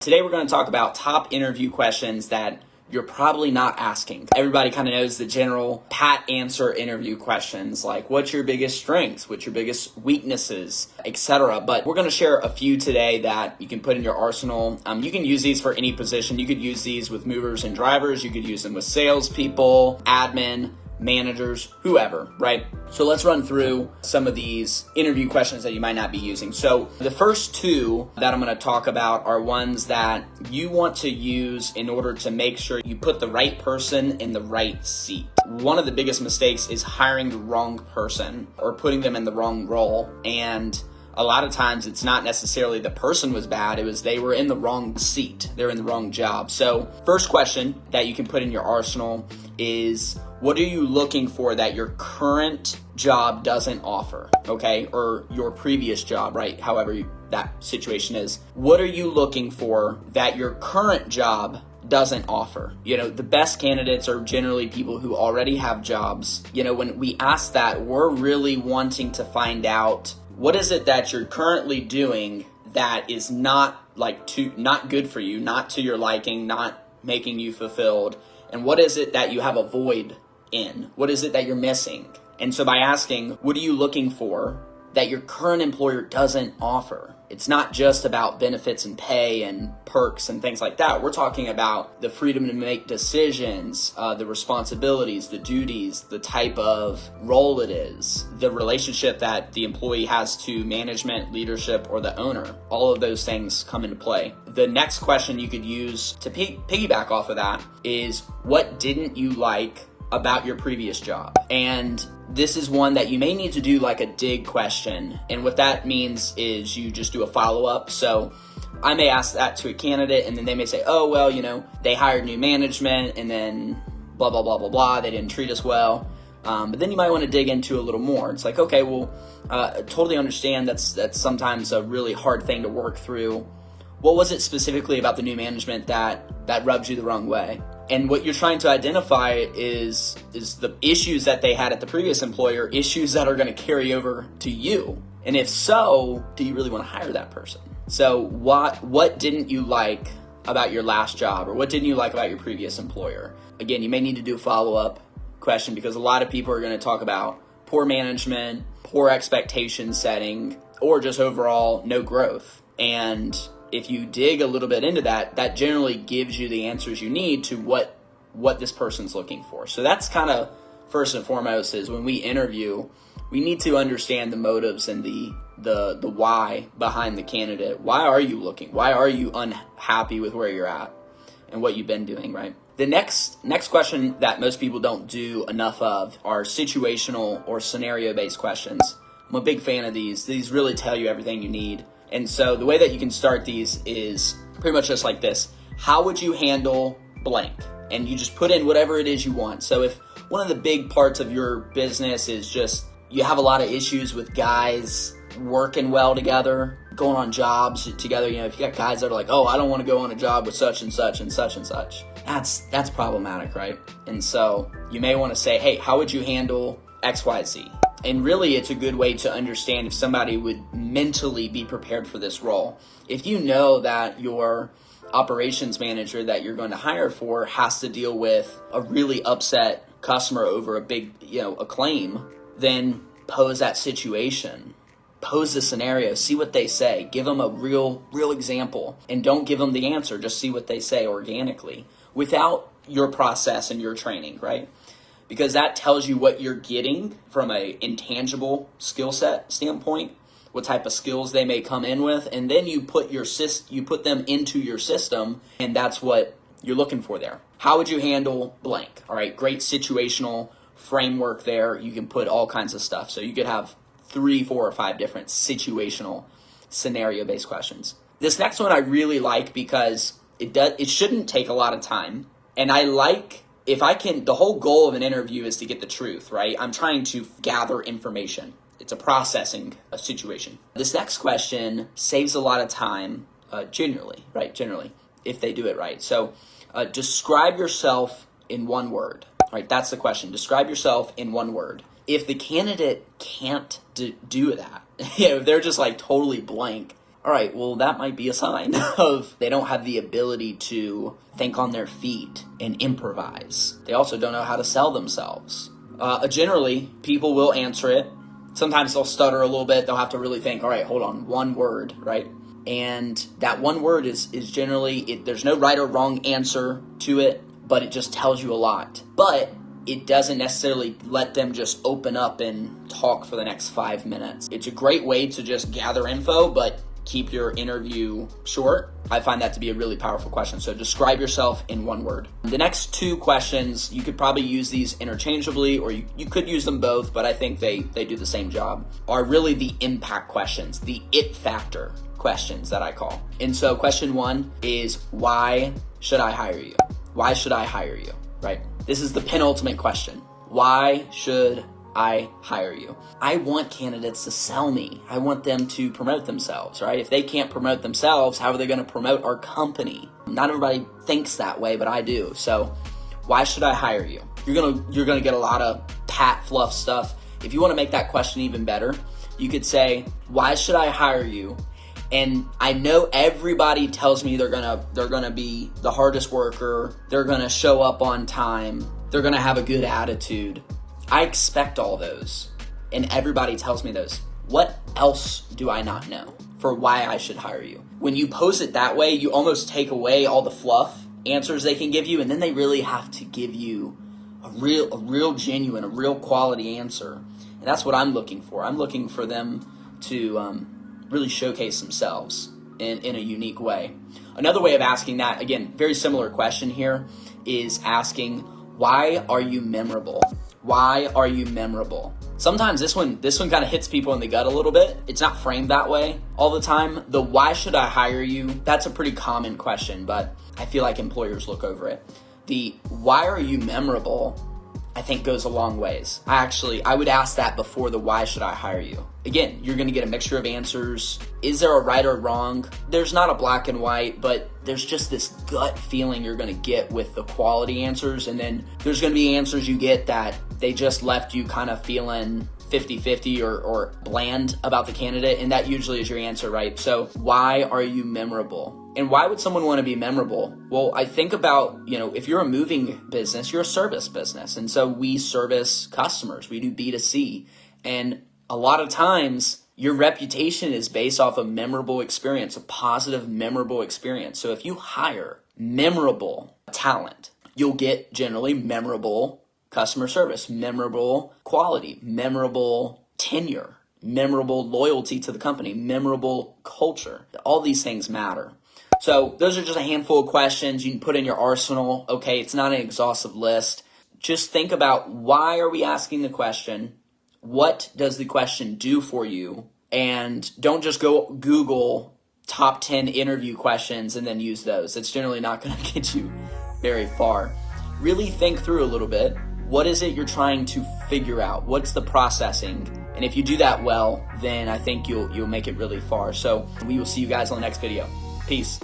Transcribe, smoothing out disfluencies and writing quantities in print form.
Today we're going to talk about top interview questions that you're probably not asking. Everybody kind of knows the general pat answer interview questions like what's your biggest strengths, what's your biggest weaknesses, etc. But we're going to share a few today that you can put in your arsenal. You can use these for any position. You could use these with movers and drivers. You could use them with salespeople, admin, managers, whoever, right? So let's run through some of these interview questions that you might not be using. So the first two that I'm going to talk about are ones that you want to use in order to make sure you put the right person in the right seat. One of the biggest mistakes is hiring the wrong person or putting them in the wrong role. And a lot of times it's not necessarily the person was bad, it was they were in the wrong seat. They're in the wrong job. So first question that you can put in your arsenal is, what are you looking for that your current job doesn't offer, okay? Or your previous job, right? However that situation is. What are you looking for that your current job doesn't offer? You know, the best candidates are generally people who already have jobs. You know, when we ask that, we're really wanting to find out what is it that you're currently doing that is not good for you, not to your liking, not making you fulfilled, and what is it that you have a void in? What is it that you're missing? And so by asking, what are you looking for that your current employer doesn't offer? It's not just about benefits and pay and perks and things like that. We're talking about the freedom to make decisions, the responsibilities, the duties, the type of role it is, the relationship that the employee has to management, leadership, or the owner. All of those things come into play. The next question you could use to piggyback off of that is, what didn't you like about your previous job? And this is one that you may need to do like a dig question. And what that means is you just do a follow-up. So I may ask that to a candidate and then they may say, oh, well, you know, they hired new management and then blah, blah, blah, blah, blah. They didn't treat us well. But then you might want to dig into a little more. It's like, okay, well, totally understand that's sometimes a really hard thing to work through. What was it specifically about the new management that rubbed you the wrong way? And what you're trying to identify is the issues that they had at the previous employer, issues that are going to carry over to you. And if so, do you really want to hire that person? So what didn't you like about your last job, or what didn't you like about your previous employer? Again, you may need to do a follow-up question because a lot of people are going to talk about poor management, poor expectation setting, or just overall no growth. And if you dig a little bit into that, that generally gives you the answers you need to what this person's looking for. So that's kind of first and foremost, is when we interview, we need to understand the motives and the why behind the candidate. Why are you looking? Why are you unhappy with where you're at and what you've been doing, right? The next question that most people don't do enough of are situational or scenario-based questions. I'm a big fan of these. These really tell you everything you need. And so the way that you can start these is pretty much just like this. How would you handle blank? And you just put in whatever it is you want. So if one of the big parts of your business is just you have a lot of issues with guys working well together, going on jobs together, you know, if you got guys that are like, oh, I don't want to go on a job with such and such and such and such, that's problematic, right? And so you may want to say, hey, how would you handle XYZ? And really, it's a good way to understand if somebody would mentally be prepared for this role. If you know that your operations manager that you're going to hire for has to deal with a really upset customer over a big, a claim, then pose that situation. Pose the scenario, see what they say, give them a real example, and don't give them the answer, just see what they say organically without your process and your training, right? Because that tells you what you're getting from an intangible skill set standpoint, what type of skills they may come in with, and then you put them into your system, and that's what you're looking for there. How would you handle blank? All right, great situational framework there. You can put all kinds of stuff. So you could have 3, 4, or 5 different situational scenario-based questions. This next one I really like because it shouldn't take a lot of time, and I like. The whole goal of an interview is to get the truth, right? I'm trying to gather information. It's a processing situation. This next question saves a lot of time, generally, if they do it right. So describe yourself in one word, right? That's the question. Describe yourself in one word. If the candidate can't do that, if they're just like totally blank, all right, well, that might be a sign of they don't have the ability to think on their feet and improvise. They also don't know how to sell themselves. Generally, people will answer it. Sometimes they'll stutter a little bit. They'll have to really think, all right, hold on, one word, right? And that one word is generally, there's no right or wrong answer to it, but it just tells you a lot. But it doesn't necessarily let them just open up and talk for the next 5 minutes. It's a great way to just gather info, but keep your interview short. I find that to be a really powerful question. So describe yourself in one word. The next 2 questions, you could probably use these interchangeably, or you could use them both, but I think they do the same job, are really the impact questions, the it factor questions that I call. And so question 1 is, why should I hire you? Why should I hire you, right? This is the penultimate question. Why should I hire you? I want candidates to sell me. I want them to promote themselves, right? If they can't promote themselves, how are they going to promote our company? Not everybody thinks that way, but I do. So why should I hire you? You're gonna get a lot of pat fluff stuff. If you want to make that question even better, you could say, why should I hire you? And I know everybody tells me they're gonna be the hardest worker, they're gonna show up on time, they're gonna have a good attitude. I expect all those, and everybody tells me those. What else do I not know for why I should hire you? When you pose it that way, you almost take away all the fluff answers they can give you, and then they really have to give you a real genuine, a real quality answer. And that's what I'm looking for. I'm looking for them to really showcase themselves in a unique way. Another way of asking that, again, very similar question here, is asking, why are you memorable? Why are you memorable? Sometimes this one kind of hits people in the gut a little bit. It's not framed that way all the time. The why should I hire you? That's a pretty common question, but I feel like employers look over it. The why are you memorable, I think, goes a long ways. I would ask that before the why should I hire you. Again, you're going to get a mixture of answers. Is there a right or wrong? There's not a black and white, but there's just this gut feeling you're going to get with the quality answers. And then there's going to be answers you get that they just left you kind of feeling 50-50 or bland about the candidate. And that usually is your answer, right? So why are you memorable? And why would someone want to be memorable? Well, I think about, if you're a moving business, you're a service business. And so we service customers. We do B2C. And a lot of times your reputation is based off a memorable experience, a positive, memorable experience. So if you hire memorable talent, you'll get generally memorable customer service, memorable quality, memorable tenure, memorable loyalty to the company, memorable culture. All these things matter. So those are just a handful of questions you can put in your arsenal. Okay, it's not an exhaustive list. Just think about, why are we asking the question? What does the question do for you? And don't just go Google top 10 interview questions and then use those. It's generally not going to get you very far. Really think through a little bit. What is it you're trying to figure out? What's the processing? And if you do that well, then I think you'll make it really far. So we will see you guys on the next video. Peace.